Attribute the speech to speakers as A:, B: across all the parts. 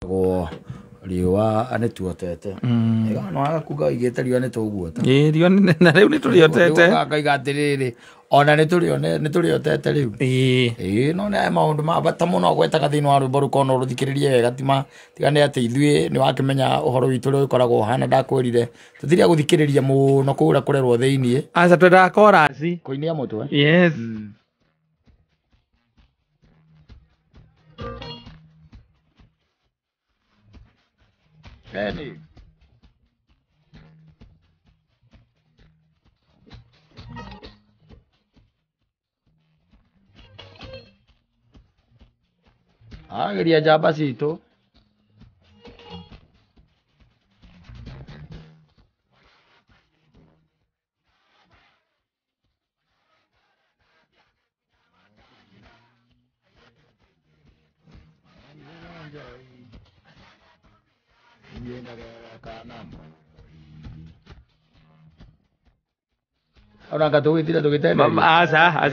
A: Go riwa ane tuotete. Ega no aga kuga igete riwa ne toguo ta.
B: Riwa na riu ni turiotete.
A: Aga igatiriri. Ona ne turiotete riu. No ne maundu ma bata muno gwetaga thiini wa rwimbo rukono ruthikiririe wega tigane ati ithui ni wakimenya uhoro witu ri ukoragwo hana ndakwirire tuthiria guthikiriria muno kuura kurerwo thiini.
B: Aca twenda chorus.
A: Kuinia mutwe.
B: Yes.
A: Benny. Ageria jamba citu. Orang kata itu tidak kita.
B: Asa.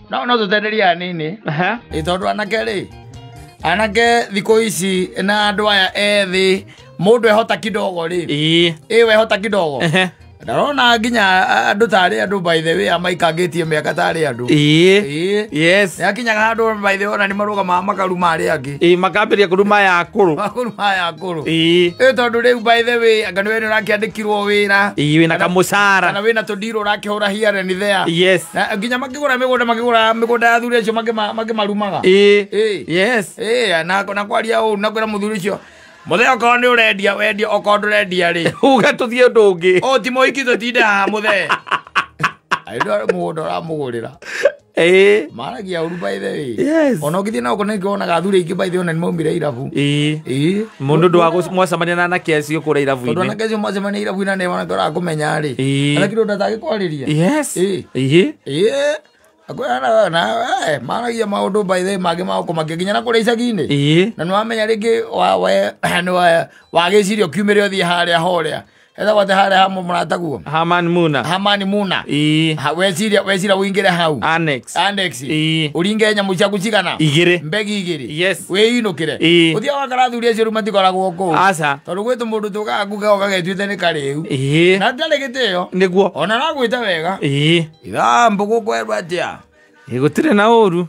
A: No tutenderia nini? Itondu anake thikũ ici na andũ aya ethi mũndũ ehota kidogo ri. We ehota kidogo. Ndarona nginya andũ tarĩ andũ by the way amaikangitie mĩaka tarĩ andũ.
B: Yes.
A: Yakinyaga andũ by the way ona nĩ marũgamaga makaruma arĩa angĩ.
B: Makambiria kuruma ya akũrũ.
A: Tondũ rĩu by the way anga nĩ we ũrakĩandĩkirwo wĩra.
B: Wĩna kamũcara.
A: Kana wĩna tũndirũ ũrakĩhũra here and there.
B: Yes.
A: Nginya makĩgũra mĩgũnda ya athuri acio makĩmarumaga.
B: Yes.
A: Na kwaria ũũ na kwĩra mũthuri ũcio muthee okorwo nĩ ũrendia wendia okorwo ndũrendia rĩ
B: uga tũthiĩ ũndũ ũngĩ.
A: Ti mũhiki tũtinde haha muthee. Mũndũ ũramũgũrĩra maragia ũru by the way. Ona ũngĩthiĩ na ũkona nĩkĩwonaga athuri aingĩ by the way ona nĩmaumire irabu.
B: Mũndũ ndwacemania na anake acio kũrĩa irabu-inĩ.
A: Tondũ anake acio macemania irabu-inĩ nĩ wanake ũrakũmenya rĩ. Ana kĩndũ ndangĩkwarĩria. Maragia maundu by the mangĩ maũkũmakia nginya na kũrĩa icagi-inĩ. Na nĩwamenya rĩngĩ wagĩciria ũkiumĩre ũthiĩ harĩa horĩa etagwo atĩ harĩa ha mũrata guo Hamani Muna. Weciria ũingĩre hau Annex ũringe nyamũ ciaku cigana 2 mbegi 2 wĩinũkĩre ũthiĩ wakara athuri acio rĩu matikoragwo kũu tondũ gwĩtũ mũndũ tũkaga kuga ũgagĩtuĩte nĩ karĩu na ndarĩ gĩtĩo nĩguo ona nagwĩte wega ithambu gũkwerwo atĩa
B: gũtirĩ na ũru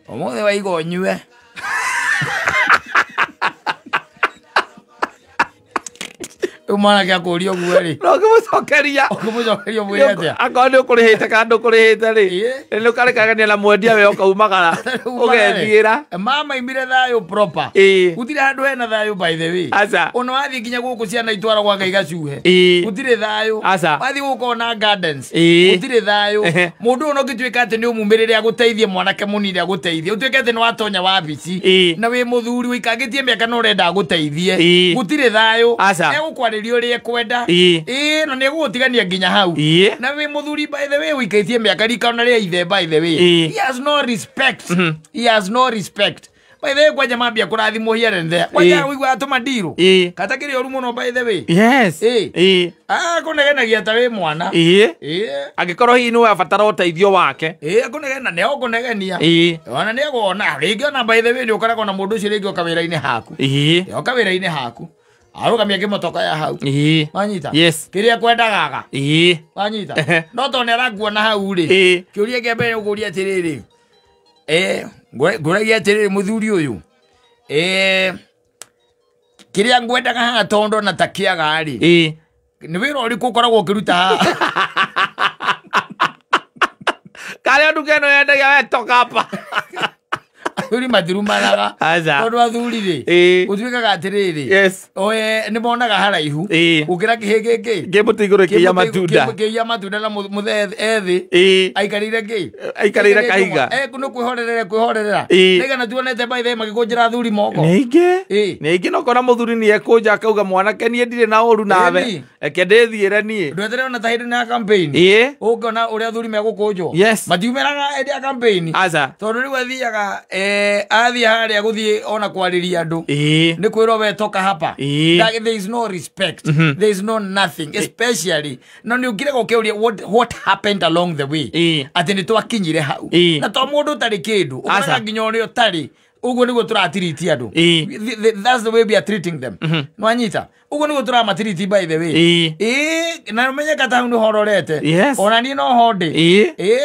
A: ũmũthĩ waiga ũnyue. Mwanake akũria ũguo rĩ
B: no ngĩmũcokeria
A: mwĩre atĩa
B: akorwo nĩ ũkũrĩhĩte kana ndũkũrĩhĩte rĩ nĩ ũkarekagania na mwendia we ũkaumagara ũgethiĩra
A: maimire thayũ proper gũtirĩ handũ hena thayũ by the way. Ona wathiĩ nginya gũkũ ciana itwaragwo anga igacuhe gũtirĩ thayũ. Wathiĩ gũkona gardens gũtirĩ thayũ. Mũndũ ũyũ no ũngĩtuĩka atĩ nĩ ũmumĩrĩre agũteithie mwanake mũnini agũteithie ũtuĩke atĩ nĩ watonya wabici na wĩ mũthuri ũikangĩtie mĩaka na ũrenda agũteithie gũtirĩ thayũ. Egũkwarĩria ũrĩa ekwenda na nĩ egũgũtigania nginya hau na wĩ mũthuri by the way ũikĩtie mĩaka rika na rĩa ithe by the way. He has no respect. By the way kwanja mambia kũrathimwo here and there kwanja wĩigua atũma ndirũ katakĩrĩ ũru mũno by the way. Akũnegenagia ta wĩ mwana
B: angĩkorwo hihi nĩwe abatara ũteithio wake
A: akũnegena nĩ egũkũnegenia ona nĩ egũona rĩngĩ ona by the way nĩ ũkoragwo na mũndũ ũcio rĩngĩ oka wĩra-inĩ haku arũgamia kĩmotoka ya hau wanyita kĩrĩa kwendagaga wanyita no tondũ nĩ arakuona hau rĩ kĩũria kĩa mbere ũkũria atĩrĩrĩ ngũragia atĩrĩrĩ mũthuri ũyũ kĩrĩa ngwendaga haha tondũ na ta kĩaga rĩ nĩ wĩra ũrĩkũ ũkoragwo ũkĩruta haha
B: karĩa nduka ĩno yendagia we toka hapa
A: athuri matirumanaga tondu athuri ri utuikaga atiriri oe ni monaga haraihu ukira kihe giki
B: ngimutiguru kiya
A: matunda na muthe ethi aikarire kahiga no kwihorerera nigana tuonete by the magikunjira athuri moko
B: ningi no kona muthuri ni ekunja akauga mwanake nie ndire na uru nawe eke ndithiire nie
A: ndwetere ona tahiri na campaign ukona uria athuri megukunjwo matiumeraga edia campaign tondu riu athiaga athie haria guthie ona kwariria andu ni kwirwo we toka hapa there is no respect there is no nothing especially no ni ukire gukiuria what happened along the way ati ni twakinyire hau na to mundu tari kindu ukona nginya urio tari uguo niguo turatiriti andu that's the way we are treating them no anyita uguo niguo turamatiriti by the way na menyeka ta ndu hororete ona ni no hode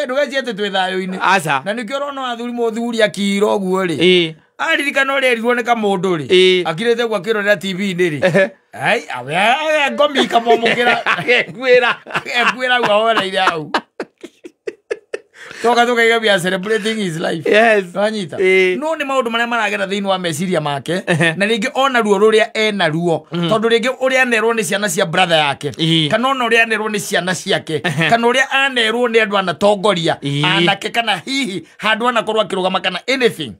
A: ndugeci ati twi thayo-ini na nikio rona athuri muthuri akiro guo ri aririkana uria erirwo ni kamundu ri akirete gwa kirorera TV-ini ri ai awe ngomi kamomukira ekwira gwa ira au toka iga we are celebrating his life wanyita no ni maundu maria maragera thiini wa meciria make na ringi ona ruo ruria ena ruo tondu ringi uria anerwo ni ciana cia brother yake kana ona uria anerwo ni ciana ciake kana uria anerwo ni andu anatongoria anake kana hihi handu anakorwo akirugama kana anything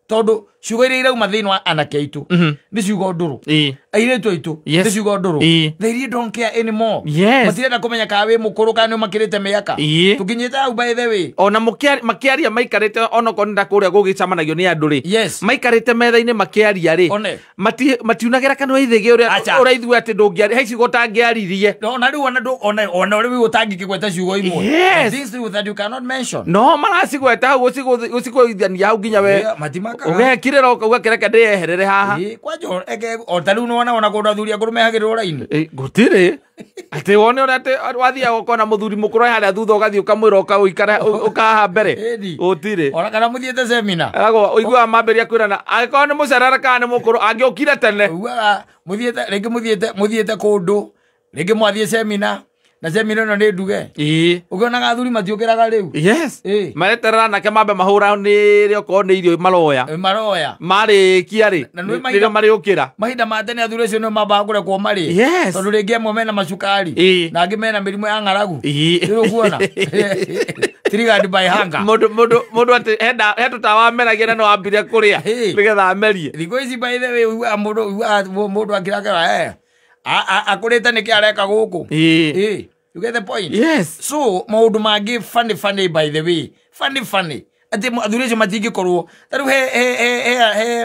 A: tondu ciugo iria irauma thiini wa anake aitu ni ciugo nduru airetu aitu ni ciugo nduru they really don't care anymore matirenda kumenya ka wi mukuru kana makirite miaka tukinyite au by the way
B: ona makiaria maikarite ona konda kuria gugicamanagio ni andu ri maikarite metha-ini makiaria ri matiunagira kana ithige uria uraithu ati ndungiari haici gutangiaririe
A: ona riu ona uri utangikigweta ciugo imwe things that you cannot mention
B: no maracigweta uciguithania au nginya we ugekirira ukauga kireke ndieherere haha
A: kwajo otaru ona kundu athuri akuru mehagirwo raini
B: gutiri ati wone ora ati wathia ukona muthuri mukuru haria thutha ugathie ukamwira ukaikara ukaha mbere gutiri
A: ona kana muthiete seminar
B: ago uigua mamberia kwirana agiko ni mucerere kana ni mukuru angiukire tene
A: uga muthiete kundu ringi mwathie seminar na seminar no ni nduge ukiona athuri matiukiraga riu
B: mareterera nake mambe mahura ni rio ko ni irio maroya marikia ri rio mariukira
A: mahinda ma tene athuri acio no mamba kurekwo mari tondu ringi amwe mena macukari na angi mena mirimu ya ng'aragu riu kuona triggered by hunger
B: mundu ati he tutawa meragia no ambire kuria nigetha amerie
A: thiku ici by the way mundu akiragera akurite niki areka guku you get the point so maundu mangi funny by the way funny ati athuri acio matingikorwo tariu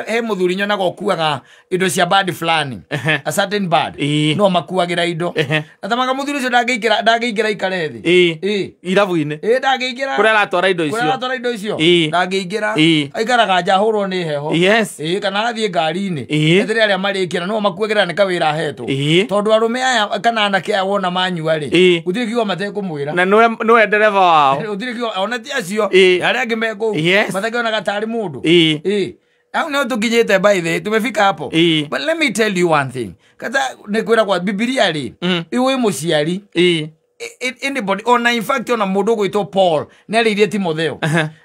A: he muthuri nyonaga okuaga indo cia bad fulani a certain bad no makuagira indo atamaga muthuri ucio ndangĩingĩra ikare thi
B: irabu-ini
A: ndangĩingĩra
B: kuria aratwara indo
A: icio ndangĩingĩra aikaraga nja hũrwo nĩ heho kana athiĩ ngari-inĩ etere arĩa marĩkĩra no makuagĩra nĩ kawĩra ahetwo tondu arũme aya kana anake aya wona manyua rĩ gũtirĩ kiugo matekũmwĩra
B: na nĩwe ndereba wao
A: gũtirĩ kiugo ona ti acio arĩa angĩ matakionaga tarĩ mũndũ au no tukinyite by the tumefika hapo but let me tell you one thing kata nikwira kwa Biblia ri iwe muciari anybody ona in fact ona mundu gwitwo Paul neririe Timotheo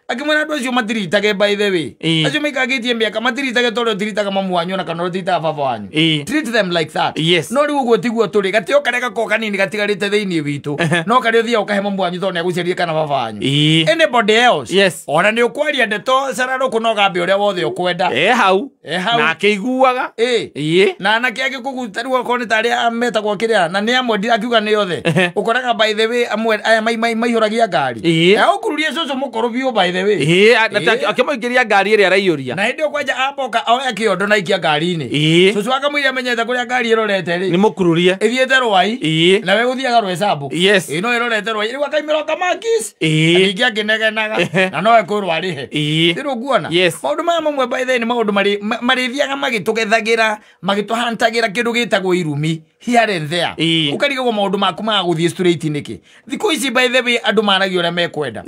A: akimwena andu acio matiritage by the way acio maikagitie miaka matiritage tondu tiritaga mamu wanyu na kana tiritaga baba wanyu treat them like that no riu uguo tiguo turi gatio kareka ko kanini gatigarite thiini witu no kari uthia ukahe mamu wanyu tondu agucerie kana baba wanyu anybody else ona ni ukwaria ndeto sararo kunoga mbe uria wothe ukwenda
B: hau na akiguaga
A: na anake agikugutarua koni tari ameta kwa kiria na ni amwe ndirakiuga ni yothe ukoraga by the way amwe aya maihuragia ngari ukururie coco mukorobio by the way
B: akimoingiria ngari iria araiyuria
A: na ndio kwanja aboka oya kiondo na ikia ngari-ini coco akamwira menyete kuria ngari irorete ri
B: ni mukururie
A: ithiete rwai na we guthiaga rwesabu no irorete rwai riu akaimira kamakis ningi aginegenaga na no ekurwarihe ndiru kuona maundu maya mamwe by the way ni maundu marithiaga magitugethagira magituhantagira kindu gitagwo irumi here and there ukarigwo maundu maku maguthie straight niki thiku ici by the way andu maragio uria mekwenda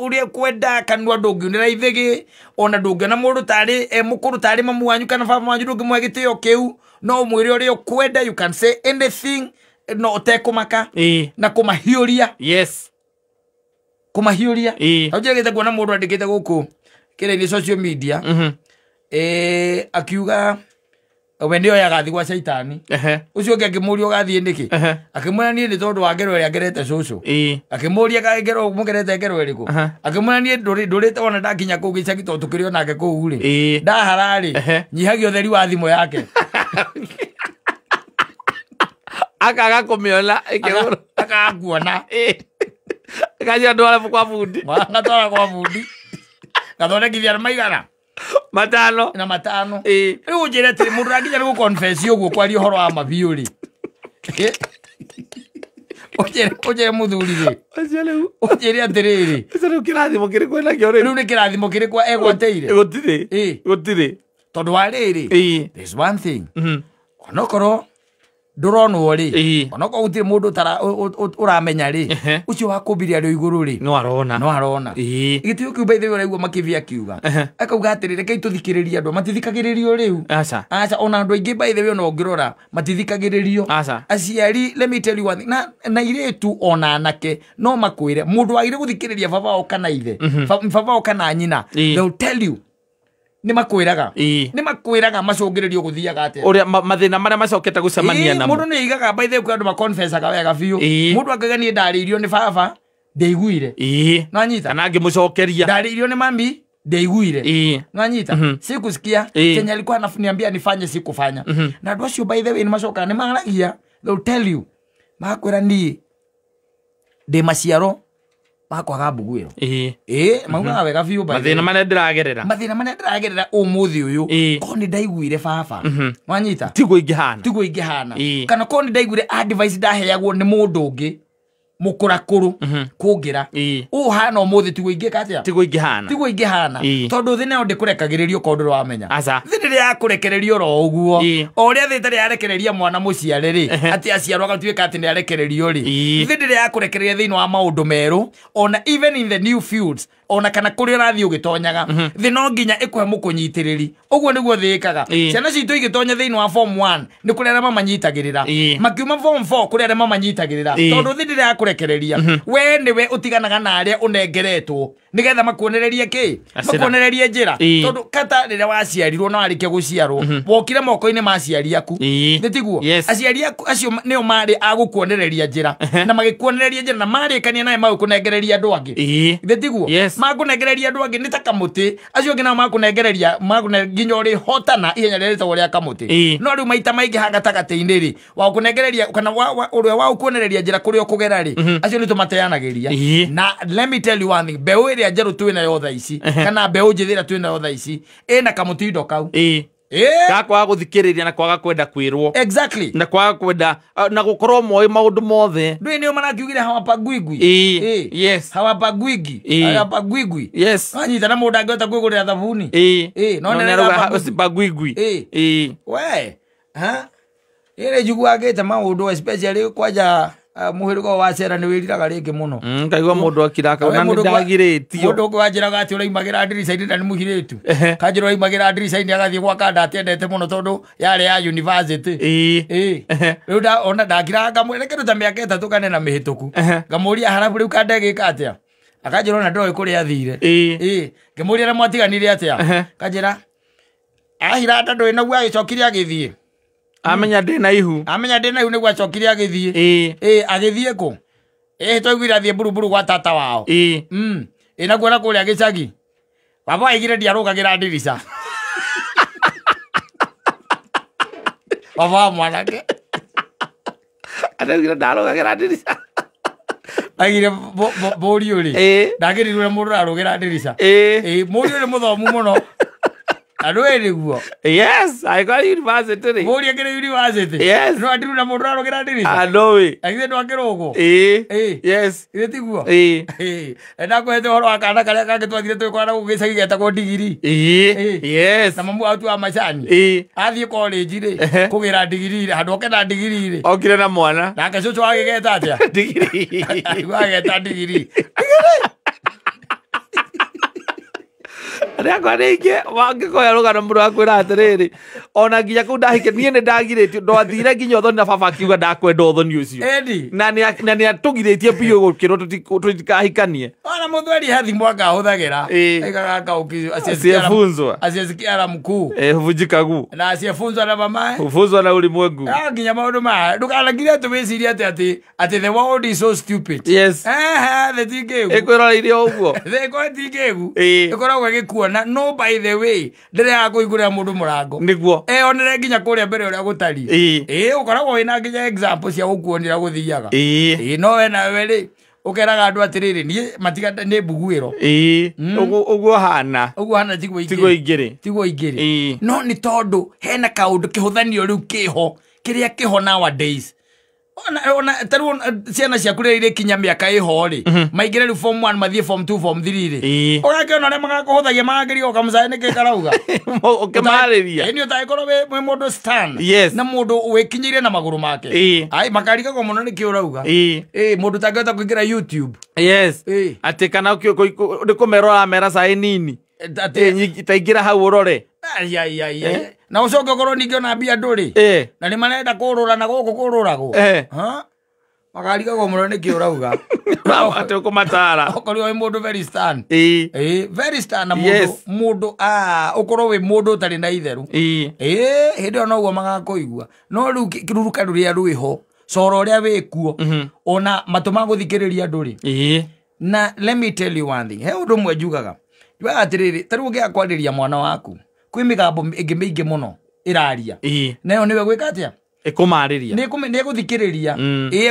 A: uria kwenda kanwa ndungiunira ithigi ona ndungiona mundu tari mukuru tari mamu wanyu kana baba wanyu ndungimwe gitio kiu no mwire uria kwenda you can say anything no utekumaka na kumahiuria kumahiuria aujegete kuona mundu andikite guku kire ni social media akiuga we ndio yagathi gwa shaitani ucio ngi akimuria ugathie ndiki akimwira nie ni tondu wa ngero ria ngerete cucu akimuria ka ngero mugerete ngero iriku akimwira nie ndurite ona ndakinya ku gicagi tondu tukirio nake ku ri ndaharari nyihagia utheri wa thimu yake
B: akaga kumiona ikiguru
A: akaguona
B: kaja ndwara kwa bundi
A: ngatwara kwa bundi gathondekithia maigana
B: matano
A: na matano riu njire ati mundu aginya riu confess uguo kwaria horo wa mabiu ri ojere muthuri ri ojere atiriri
B: riu kirathimo kiri kwena kio riu
A: ni kirathimo kiri kwa egwateire
B: gutire
A: tondu wa riri there's one thing onokoro nduronwo ri onoko gutire mundu uramenya ri ucio wakumbiria ri iguru ri
B: no arona
A: igitio kiuba ithe uraigua makivia kiuga akauga atirire kai tuthikiriria andu matithikagiririo riu aca ona andu aingi ba ithe no ngirora matithikagiririo aciari let me tell you one thing na iretu ona anake no makwire mundu agire guthikiriria baba o kana ithe baba o kana nyina they'll tell you ni makwiraga macungiririo guthiaga ate
B: uria mathina maria macokete gucemania namo
A: mundu ni igaga by the way andu ma confess wega biu mundu akaga ni ndaririo ni baba ndeiguire no anyita
B: kana ngimucokeria
A: ndaririo ni mami ndeiguire no anyita sikusikia Kenya alikuwa ananiambia nifanye sikufanya na andu acio by the way ni macoka ni maragia they'll tell you makwira ni de maciaro makwaga mbuguiro mauga wega biu
B: mathina maria
A: ndiragerera umuthi uyu ko ni ndaiguire baba wanyita
B: tigo ingihana
A: kana ko ni ndaiguire advice ndaheagwo ni mundu ungi mukurakuru kungira hana umuthi tigo ingikatia
B: tigo ingihana
A: tondu thina ndikurekagiririo kondu wamenya thina ya kurekererio ro uguo oria thita ya rekereria mwana muciare ri ati aciarwa gatuika ati ni arekererio ri thina ya kurekereria thina wa maundu meru ona even in the new fields ona kana kuri rathi ugitonyaga thina nginya ikuhe mukunyitiriri uguo niguo thikaga ciana citu igitonya thina wa form 1 ni kuri arema manyitagirira makiuma form 4 kuri arema manyitagirira tondu thina ya kurekereria we niwe utiganaga na aria unengeretwo nigetha makuonererie ki makuonererie njira tondu kata rira waciarirwo na warike guciarwo wokire moko-ini maciari aku nditiguo aciari aku acio nio mari agukuonereria njira na magikuonereria njira na marikania nae magukunengereria andu angi nditiguo makunengereria andu angi ni ta kamuti acio ngina makunengereria nginya uri hotana ihenya riri tawori akamuti no riu maita maingi hagatagati-ini ri wa kunengereria kana uria wa kuonereria njira kuri okugera ri acio ni tumateanagiria na let me tell you one thing beu iria njeru twina yo tha ici kana beu njithira twina yo tha ici ina kamutindo kau
B: gakwaga guthikiriria na kwaga kwenda kwirwo
A: exactly
B: na kwaga kwenda na gukorwo moy maundu mothe
A: ndui nio marakiugire hawapagwigwi hawapagwigwi anyita na mundu angiota kwigurira thabuni
B: no neraga usipagwigwi
A: we ire njiguagite maundu especially kwaja muhirugo wa cera ni wiriraga ringi muno
B: kaigwa mundu akiraka na ndagiritio
A: mundu kwajiraga ati uraimagira ndirica-ini na ni muhiritu kanjira uraimagira ndirica-ini agathie gwaka ndatendete muno tondu yari ya university riu ona ndakiraga ngamwire ta miaka 3 kane na mihituku ngamuria harabu riu kandegika atia akanjira ona ndoe kuria athire ngimuria na mwatiganire atia kanjira ahira ndandu ina gwa gicokirie agithie
B: amenya ndina ihu
A: niguo acokirie agithie agithie ku twaiguire athie buruburu gwa tata wao naguo na kuria gicagi baba aigire ndiarugagira ndirica baba mwanake
B: araugire ndarugagira ndirica
A: agire boriu ri ndagirirwe mundu arugira ndirica muriu ri muthomu muno andu eriguo
B: I got university ri
A: muria kire university no andiru na mundu arugira ndirica
B: andowe
A: agire ndo akirugo tiguo ndakwete horo akana karia kange twathire twikwana gugicagi getagwo ndigiri na mamu atu wa macani athie college ri kugira ndigiri ri handu oke na ndigiri ri
B: okire na mwana
A: nake cucu agigeta atia ndigiri ageta ndigiri
B: Aria kwa ringi wangikoya rugano muno akwira atiriri ona nginya ku ndahike nie ni ndagirĩtio ndothire nginya ũthoni na baba akiuga ndakwenda ũthoni ũcio na ni atugirĩtie biũ gũkĩrwo tũtikahikanie
A: ona mũthweri he thimũ akahũthagĩra asiefunzwa mkuu
B: huvunjikagu
A: na asiefunzwa na mamae
B: huvunzwa na ulimwengu
A: nginya maũndũ maya ndũkanagire tũwĩcirie atĩ the world is so stupid.
B: Yes.
A: The tigegu
B: ĩkwĩroreirie ũguo
A: the tigegu ĩkoragwo ĩgĩkuona no by the way ndĩrega kũihũrĩra mũndũ mũrango
B: nĩguo
A: onere nginya kũrĩa mbere ũrĩa gũtariĩ ũkoragwo wĩna nginya example cia gũkuonera gũthiaga no we nawe rĩ ũkeraga andũ atĩrĩrĩ niĩ matiga nĩ mbuguĩro
B: ũguo hana
A: tigwo igĩrĩ no nĩ tondũ hena kaũndũ kĩhũthanio rĩu kĩho kĩrĩa kĩho nowadays ona taru ciana ciaku rĩrĩa irĩkinya mĩaka ĩho rĩ maingĩre rĩu form 1 mathiĩ form 2 form 3 rĩ ũgakĩona arĩa magakũhũthagia magageria ũkamũcaĩ nĩkĩ karauga
B: ũkĩmarĩria
A: nĩ ũtagĩkorwo wĩ mũndũ stand na mũndũ wĩkinyĩire na magũrũ make ai makarigagwo mũno nĩkĩ ũrauga mũndũ tangĩhota kũingĩra YouTube
B: atĩ kana nĩ kũmerora mera caĩ nini taingĩra hau ũrore
A: na ũcoke ũkorwo ningĩ ona mbia ndũrĩ na nĩ marenda kũrũra na gũkũ kũrũragwo makarigagwo mũno nĩkĩ ũrauga
B: atĩ ũkũmatara
A: ũkorwo wĩ mũndũ very stand very stand na mũndũ ũkorwo wĩ mũndũ ũtarĩ na itherũ hĩndĩ ĩyo noguo magakũigua no rĩu kĩruruka rũrĩa rwĩho coro ũrĩa wĩkuo ona matũ ma gũthikĩrĩria ndũrĩ na let me tell you one thing he ũndũ ũmwe njugaga atĩrĩrĩ tarĩu ũngĩaga kwarĩria mwana waku kwĩ mĩgambo ĩngĩ mĩingĩ mũno ĩraria nayo nĩwe gwĩka atĩa
B: ĩkũmarĩria
A: nĩ egũthikĩrĩria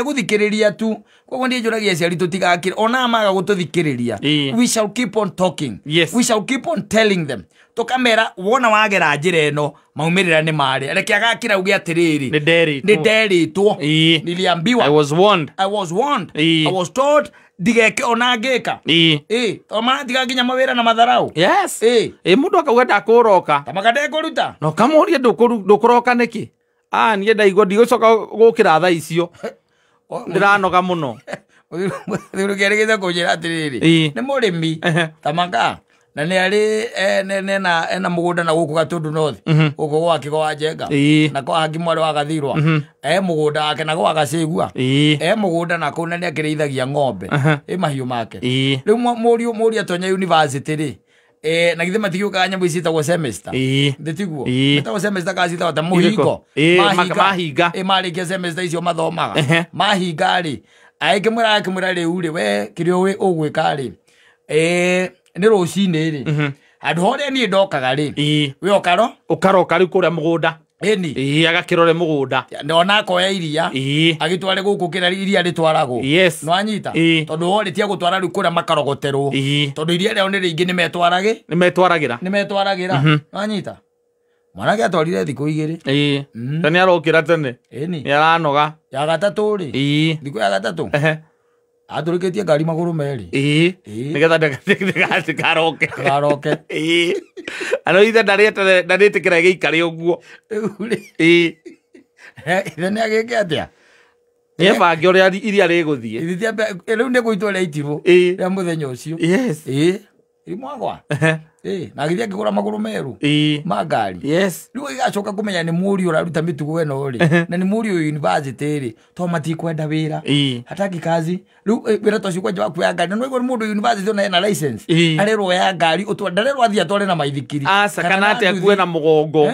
A: egũthikĩrĩria tu koguo niĩ njũragia aciari tũtigakĩre ona maga gũtũthikĩrĩria we shall keep on talking we shall keep on telling them tũkamera wona wagera njĩra ĩno maumĩrĩra nĩ marĩ reke agakĩra uge atĩrĩrĩ nĩ nderĩtwo niliambiwa
B: I was
A: warned I was told ndigeke ona ngĩka tondũ maratiga nginya mawĩra na matharau
B: mũndũ akauga ndakũroka
A: tamaga ndekũruta
B: no kamũria ndũkũroka nĩkĩ niĩ ndaigua ndigũcoka gũkĩra thaa icio ndĩranoga mũno
A: mũthuri kĩarĩgĩte kũnjĩra atĩrĩrĩ nĩ mũrĩmi tamaga na nĩ arĩ ena mũgũnda na gũkũ Gatũndũ North gũkũ gwake kwa Njenga na kwa Hagi mwarĩ wa Gathirwa mũgũnda wake na gwa Gacĩgua mũgũnda na kũu na nĩ akĩrĩithagia ng'ombe mahiũ make rĩu mũriũ atonya university rĩ na githĩ matigĩũkaga nyamũ ici itagwo semester ndĩtiguo itagwo semester kana citagwo ta mũhingo
B: mahinga
A: marĩkia semester icio mathomaga mahinga rĩ akĩmwĩra rĩu rĩ we kĩrĩa ũgwĩka rĩ nĩ rũcinĩ rĩ handũ horĩa niĩ ndokaga rĩ we
B: ũkaroka rĩu kũrĩa mũgũnda agakĩrore mũgũnda
A: ona akoya iria agĩtware gũkũ kĩrĩa iria rĩtwaragwo no anyita tondũ horĩtie gũtwara rĩu kũrĩa makarogoterwo tondũ iria rĩao nĩ rĩingĩ nĩ metwaragĩra no anyita mwanake atwarire thikũ 2
B: ta nĩ arokĩra tene nĩ aranoga
A: ya gatatũ rĩ thikũ ya gatatũ atũrĩkĩtie ngari magũrũ merĩ
B: nĩgetha ndĩgaroke ano ithe ndarĩtĩkĩra gĩikare ũguo
A: ithe nĩ agĩke atĩa
B: nĩebange ũrĩa iria rĩgũthiĩ
A: rĩu nĩ gũitwo rĩaitirwo rĩa mũthenya ũcio irimwagwa na githĩ akĩgũra magũrũ merũ ma ngari rĩu igacoka kũmenya nĩ mũriũ ũraruta mĩtugo ĩno rĩ na nĩ mũriũ university rĩ to matikwenda wĩra hataki kazi rĩu wĩra tocio kwenja wa kuoya ngari no igũrũ mũndũ university ona ena license arerwo ya ngari ndarerwo athiĩ atware na maithikiri
B: kana atĩ akue na mũgongo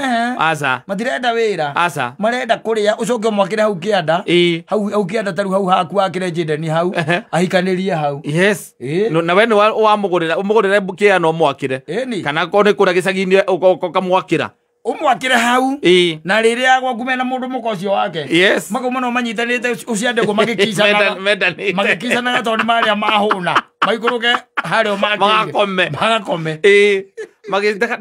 A: matirenda wĩra marenda kũrĩa ũcoke ũmwakĩre hau kĩanda hau kĩanda tarĩu hau haku wakĩre njĩndani hau ahikanĩrie hau
B: na we nĩ ũmũgũrĩre kĩanda no mwakĩre kana ko nĩ kũrĩa gĩcagi-inĩ ũkamwakĩra
A: ũmwakĩre hau na rĩrĩa gwaku mena mũndũ mũka ũcio wake makauma no manyitanĩte ũciandĩkwo magĩkicanaga tondũ nĩ marĩa mahũna maikũrũke harĩa magakome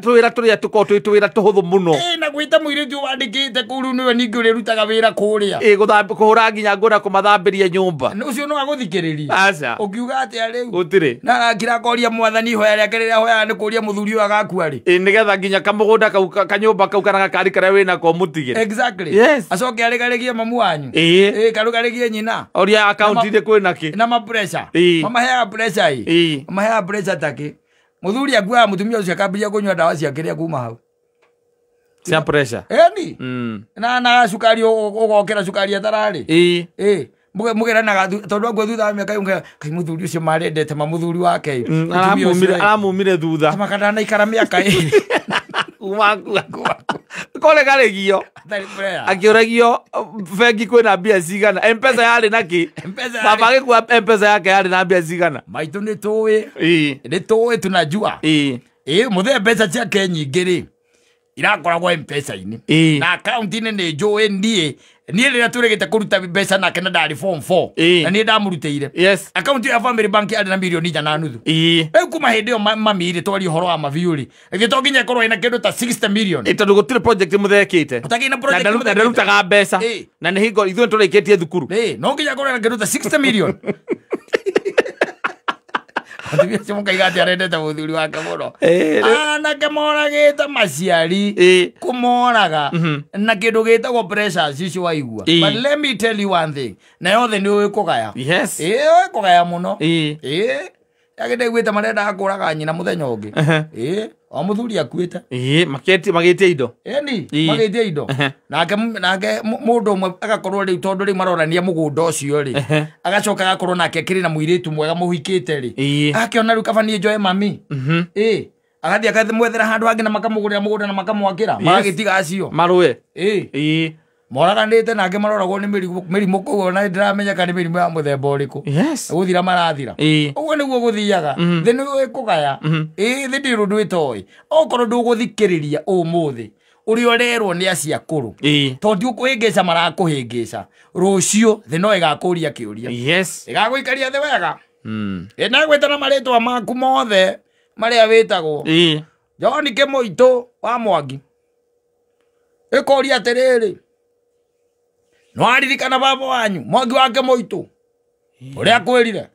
B: twĩra tũrĩa tũkorwo twĩ twĩra tũhũthũ mũno
A: na gwĩta mũirĩtu wandĩkĩte kũu rĩu nĩwe ningĩ ũrĩrutaga wĩra kũrĩa
B: kũhũra nginya ngũna kũmathambĩria nyũmba
A: ũcio no agũthikĩrĩria ũkiuga atĩa rĩu
B: gũtirĩ
A: na kirakoria mwathani ihoya rĩake rĩrĩa hoyaga nĩ kũria mũthuri ũyũ agakua rĩ
B: nĩgetha nginya kamũgũnda kau kanyũmba kau kana gakari karĩa wĩnako mũtigĩre
A: acoke arĩgarĩgie mamu wanyu karũgarĩgie nyina
B: oria akaunti-inĩ kwĩna kĩ
A: na mapressure mamaheaga pressure takĩ muthuri akuaga mutumia ucio akambia kunywa dawa cia kiria kuma hau
B: cia pressure
A: eni na sukari ugokera sukari atarari mugera na tondu agwo thutha miaka yunga kai muthuri ucio marendete muthuri wake
B: aramumire thutha
A: makana na ikara miaka
B: kole garegio akioragio bengi kwina mbia cigana M-Pesa yari naki baba agikua M-Pesa yake yari na mbia cigana
A: maitu ni tuwi tunajua muthe mbeca ciake nyingi ri irakoragwo M-Pesa-ini na account-ini ni njui nie rira turegete kuruta mbeca nake na ndari form 4 na nie ndamurutire account ya family bank ari na milioni 1.5 kuma hindi yo mamiri twari horo wa maviuri gito nginya korwo ina kindu ta 60 million
B: itondu gutire project muthekite
A: utakina project
B: na ndarutaga mbeca na ni hingo ithuĩ tũrĩkĩtie thukuru
A: no nginya korwo ina kindu ta 60 million Atumia cimuka igati arendete muthuri wake muno anake moragite maciari kumoraga na kindu gitagwo pressure cicio waigua but let me tell you one thing na yothe ni ukugaya ukugaya muno agende gwita marenda akuraga nyina muthenya ungi o muthuri akuite
B: magitie indo
A: magitie indo nake mundu umwe agakorwo ri tondu ri marorania mugunda ucio ri agacoka agakorwo nake kiri na muiritu mwega muhikite ri akiona ru kabanie njoe mami agathia akathimwethera handu hangi na makamugurira mugunda na makamwakira magitiga acio
B: marwe
A: moraganite nake maroragwo ni mirimu kuo na ndiramenya kana mirimu ya muthemba uriku guthira marathira uguo niguo guthiaga thi ni wikugaya thi ndiru ndwitoi okorwo nduguthikiriria umuthi uri orerwo ni aciakuru tondu ukuhingica marakuhingica rucio thi no igakuria kiuria igaguikaria thi wega ina gwetana maritwa maku mothe maria witagwo John Kimoito wa Mwangi ikoria atiriri no aririkana baba wanyu Mwangi wake Moito uria kwirire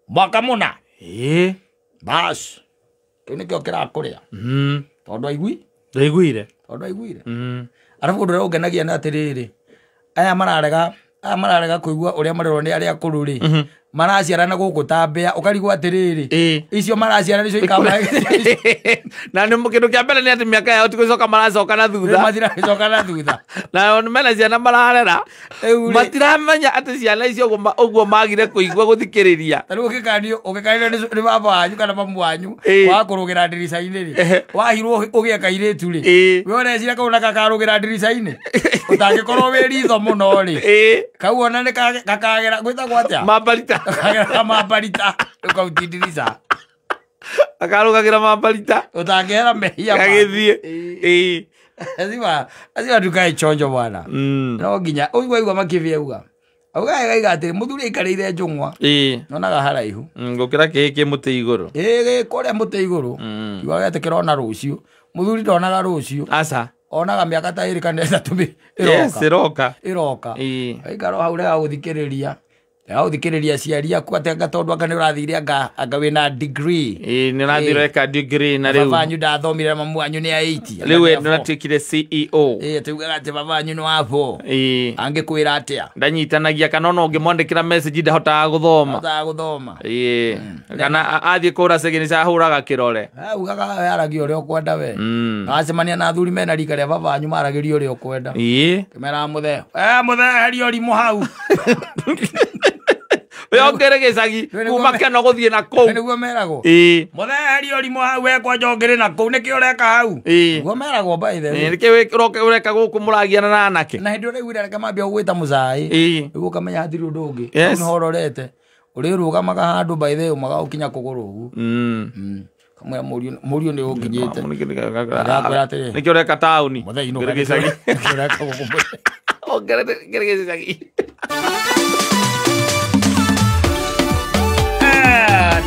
A: mwaka muna bas kinikio kirakuria tondu aiguire arafu ndu ugenagia na atiriri aya mararega kuigua uria marerwo ni aria akuru ri maraciarana guku tambia ukarigwa atiriri icio maraciarana icio ikama
B: na ni mukindu kia mbere ni ati miaka yao tikucoka maracoka na thutha
A: matiracoka na thutha
B: na mena ciana mararera matiramenya ati ciana icio uguo magire kuigua guthikiriria
A: tariu ugikanio ni baba wanyu kana mamu wanyu wakurugira ndirica-ini ri wahirwo ugieka iritu ri we urecira kau na gakarugira ndirica-ini utangikorwo wi ritho muno ri kau ona ni gakagera gwitagwo atia mambarita ukautindirica
B: akarugagira mambarita
A: utangehera mehia
B: kagithie
A: azima tukae chonjo bwana no nginya uigua makiviauga auga iga atiri muthuri ikarire njungwa nonaga haraihu
B: ngukira kiki muti iguru
A: kore muti iguru kiwa gete kirona rucio muthuri ndonaga rucio
B: aca
A: onaga miaka ta iri kana ithatu iroka aikaro hau rega guthikiriria uthikiriria ciari aku atenga tondu anga ni urathire anga wina degree
B: ni urathire ka degree na riu
A: baba wanyu ndathomire mamu wanyu ni 80
B: riu ni natikire CEO
A: tugaga ati baba wanyu no hapo angikwira atia
B: ndanyitanagia kana no ngimwandikira message ndahotaga guthoma kana athie kura segini ca huraga kirore
A: ugaga yaragio uri ukwenda we acemania na thuri mena rika ria baba wanyu maragirio uri ukwenda kimera muthe herio rimu hau
B: Yongere gicagi kuma keno guthie na kou
A: niguo meragwo mutheheri urimu hau wekwa njongere na kou niki ureka hau niguo meragwo by the way
B: niki ureka guku muragiana na anake
A: na hindi uriguire reke mambia gwita mucai niguo kamenya hatiri undu ungi ni hororete urirugamaga handu by the way magaukinya kuguru ugu kamwe murio ni unginyite
B: niki ureka tauni
A: muthei no gicagi ureka guku
B: ongere gicagi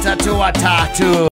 A: tatu watatu